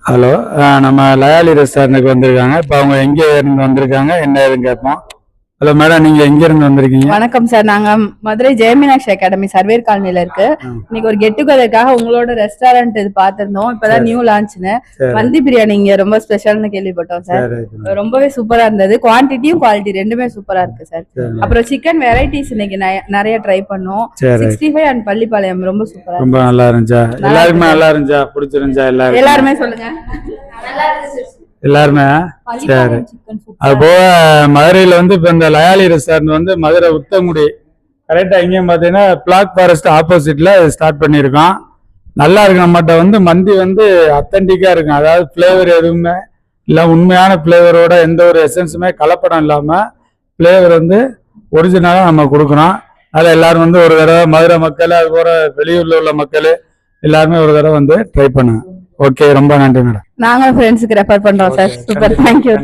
Hello, நம்ம லயாலி ரெஸ்டாரண்ட்டுக்கு வந்திருக்காங்க. இப்போ அவங்க எங்கே இருந்து வந்திருக்காங்க என்ன ஏதுன்னு கேட்போம். ஹலோ மேடம், நீங்க எங்க இருந்து வந்திருக்கீங்க? வணக்கம் சார், நாங்க மதுரை ஜெயமீனாட்சி அகாடமி சர்வேர் காலனில இருக்கு. இன்னைக்கு ஒரு கெட் டுகெதருக்காக உங்களோட ரெஸ்டாரண்ட் இது பார்த்திருந்தோம். இப்பதான் நியூ லான்ச்னு மந்தி பிரியாணி இங்க ரொம்ப ஸ்பெஷல்னு கேள்விப்பட்டோம் சார். ரொம்பவே சூப்பரா இருந்தது. குவான்டிட்டியும் குவாலிட்டி ரெண்டுமே சூப்பரா இருக்கு சார். அப்புறம் சிக்கன் வெரைட்டிஸ் இன்னைக்கு நிறைய ட்ரை பண்ணோம். 65 அண்ட் பள்ளிப்பாளையம் ரொம்ப சூப்பரா, ரொம்ப நல்லா இருந்துச்சா? எல்லாருமே நல்லா இருந்துச்சா? பிடிச்சிருந்துச்சா? எல்லாருமே சொல்லுங்க. எல்லாருமே சரி. அது போக மதுரையில வந்து இப்ப இந்த லயாலி ரெஸ்டாரண்ட் வந்து மதுரை உத்தங்குடி கரெக்டா இங்கேயும் பாத்தீங்கன்னா பிளாக் ஃபாரஸ்ட் ஆப்போசிட்ல ஸ்டார்ட் பண்ணியிருக்கோம். நல்லா இருக்கு. நம்மகிட்ட வந்து மந்தி வந்து அத்தன்டிக்கா இருக்கும். அதாவது பிளேவர் எதுவுமே இல்லை, உண்மையான பிளேவரோட எந்த ஒரு எசன்ஸுமே கலப்படம் இல்லாம பிளேவர் வந்து ஒரிஜினலா நம்ம கொடுக்குறோம். அதில் எல்லாரும் வந்து ஒரு தடவை மதுரை மக்கள் அது போல வெளியூர்ல உள்ள மக்கள் எல்லாருமே ஒரு தடவை வந்து ட்ரை பண்ணுங்க. ஓகே, ரொம்ப நன்றி மேடம். நாங்க ஃப்ரெண்ட்ஸ்க்கு ரெஃபர் பண்றோம் சார். Super, thank you.